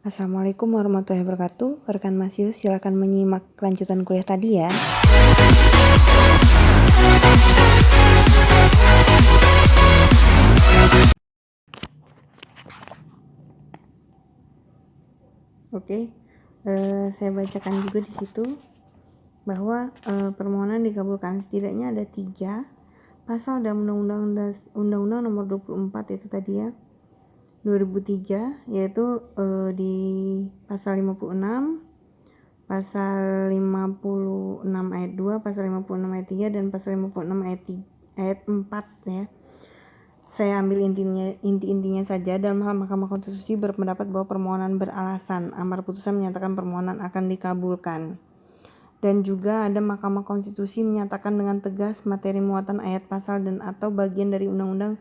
Assalamualaikum warahmatullahi wabarakatuh. Rekan Masius silakan menyimak kelanjutan kuliah tadi ya. Oke, saya bacakan juga di situ bahwa permohonan dikabulkan setidaknya ada 3 pasal dalam Undang-Undang Nomor 24 itu tadi ya 2003, yaitu di pasal 56, pasal 56 ayat 2, pasal 56 ayat 3, dan pasal 56 ayat 4 ya. Saya ambil inti-intinya saja. Dalam hal Mahkamah Konstitusi berpendapat bahwa permohonan beralasan, amar putusan menyatakan permohonan akan dikabulkan. Dan juga ada Mahkamah Konstitusi menyatakan dengan tegas materi muatan ayat pasal dan atau bagian dari undang-undang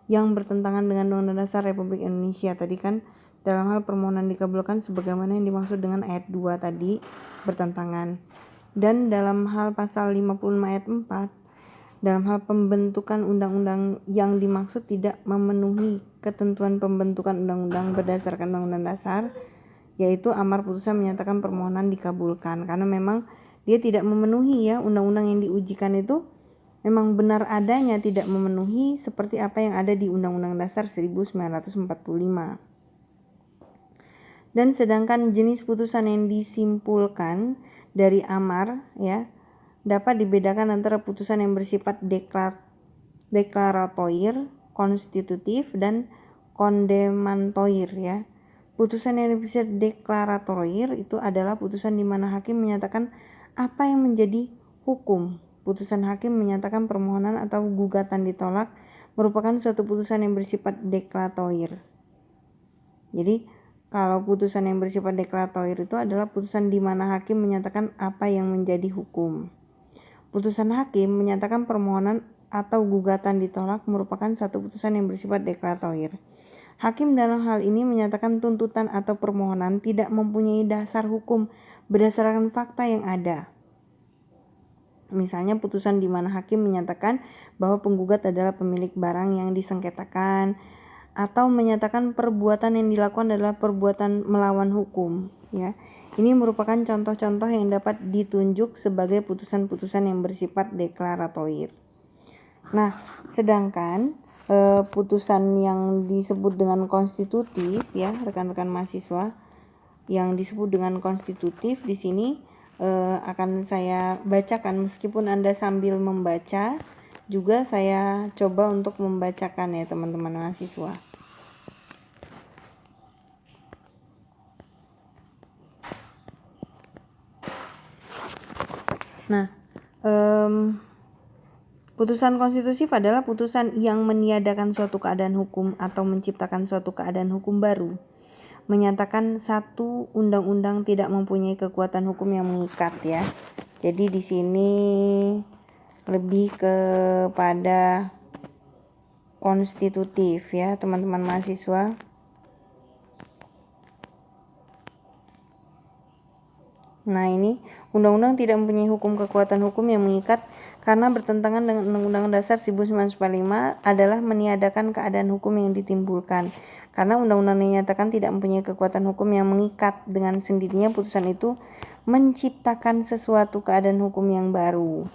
yang bertentangan dengan Undang-Undang Dasar Republik Indonesia. Tadi kan dalam hal permohonan dikabulkan sebagaimana yang dimaksud dengan ayat 2 tadi bertentangan. Dan dalam hal pasal 56 ayat 4, dalam hal pembentukan undang-undang yang dimaksud tidak memenuhi ketentuan pembentukan undang-undang berdasarkan Undang-Undang Dasar, yaitu amar putusan menyatakan permohonan dikabulkan. Karena memang dia tidak memenuhi ya, undang-undang yang diujikan itu memang benar adanya tidak memenuhi seperti apa yang ada di Undang-Undang Dasar 1945. Dan sedangkan jenis putusan yang disimpulkan dari amar ya dapat dibedakan antara putusan yang bersifat deklaratoir, konstitutif, dan kondemnatoir ya. Putusan yang bersifat deklaratoir itu adalah putusan di mana hakim menyatakan apa yang menjadi hukum. Putusan hakim menyatakan permohonan atau gugatan ditolak merupakan suatu putusan yang bersifat deklaratoir. Jadi kalau putusan yang bersifat deklaratoir itu adalah putusan di mana hakim menyatakan apa yang menjadi hukum. Putusan hakim menyatakan permohonan atau gugatan ditolak merupakan satu putusan yang bersifat deklaratoir. Hakim dalam hal ini menyatakan tuntutan atau permohonan tidak mempunyai dasar hukum berdasarkan fakta yang ada. Misalnya putusan di mana hakim menyatakan bahwa penggugat adalah pemilik barang yang disengketakan, atau menyatakan perbuatan yang dilakukan adalah perbuatan melawan hukum ya. Ini merupakan contoh-contoh yang dapat ditunjuk sebagai putusan-putusan yang bersifat deklaratoir. Nah, sedangkan putusan yang disebut dengan konstitutif ya, rekan-rekan mahasiswa, yang disebut dengan konstitutif di sini akan saya bacakan meskipun Anda sambil membaca, juga saya coba untuk membacakan ya teman-teman mahasiswa. Nah, putusan konstitutif adalah putusan yang meniadakan suatu keadaan hukum atau menciptakan suatu keadaan hukum baru, menyatakan satu undang-undang tidak mempunyai kekuatan hukum yang mengikat ya. Jadi di sini lebih kepada konstitutif ya teman-teman mahasiswa. Nah ini undang-undang tidak mempunyai kekuatan hukum yang mengikat karena bertentangan dengan Undang-Undang Dasar 1945 adalah meniadakan keadaan hukum yang ditimbulkan. Karena undang-undang dinyatakan tidak mempunyai kekuatan hukum yang mengikat, dengan sendirinya putusan itu menciptakan sesuatu keadaan hukum yang baru.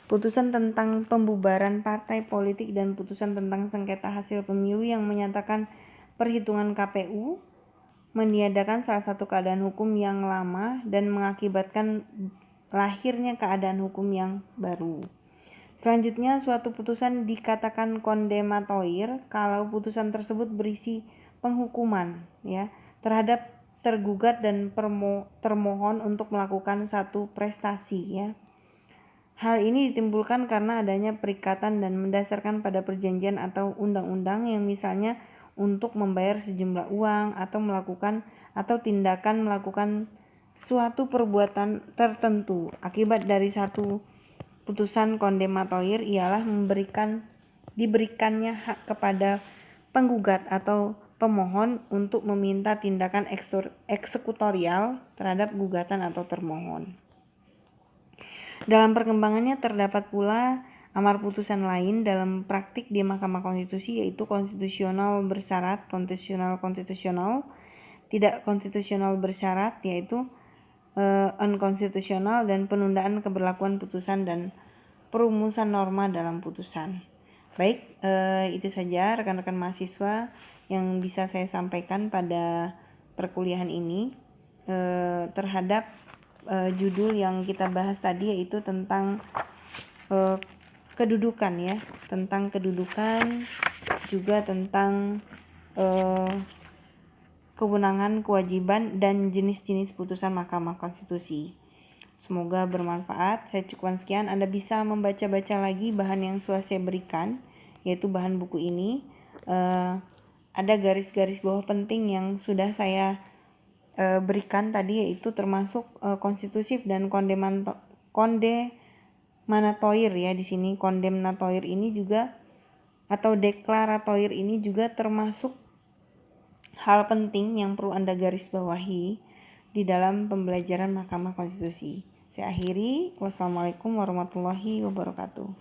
Putusan tentang pembubaran partai politik dan putusan tentang sengketa hasil pemilu yang menyatakan perhitungan KPU meniadakan salah satu keadaan hukum yang lama dan mengakibatkan lahirnya keadaan hukum yang baru. Selanjutnya, suatu putusan dikatakan kondemnatoir kalau putusan tersebut berisi penghukuman ya terhadap tergugat dan termohon untuk melakukan satu prestasi ya. Hal ini ditimbulkan karena adanya perikatan dan mendasarkan pada perjanjian atau undang-undang yang misalnya untuk membayar sejumlah uang atau melakukan atau tindakan melakukan suatu perbuatan tertentu. Akibat dari satu putusan kondemnatoir ialah diberikannya hak kepada penggugat atau pemohon untuk meminta tindakan eksekutorial terhadap gugatan atau termohon. Dalam perkembangannya terdapat pula amar putusan lain dalam praktik di Mahkamah Konstitusi, yaitu konstitusional bersyarat, konstitusional, tidak konstitusional bersyarat, yaitu unkonstitusional dan penundaan keberlakuan putusan dan perumusan norma dalam putusan. Baik, itu saja rekan-rekan mahasiswa yang bisa saya sampaikan pada perkuliahan ini terhadap judul yang kita bahas tadi, yaitu tentang kedudukan ya, tentang kedudukan, juga tentang kewenangan, kewajiban, dan jenis-jenis putusan Mahkamah Konstitusi. Semoga bermanfaat. Saya cukupkan sekian. Anda bisa membaca-baca lagi bahan yang sudah saya berikan, yaitu bahan buku ini. Ada garis-garis bawah penting yang sudah saya berikan tadi, yaitu termasuk konstitutif dan kondemnatoir ya. Di sini kondemnatoir ini juga, atau deklaratoir ini juga termasuk hal penting yang perlu Anda garis bawahi di dalam pembelajaran Mahkamah Konstitusi. Saya akhiri. Wassalamualaikum warahmatullahi wabarakatuh.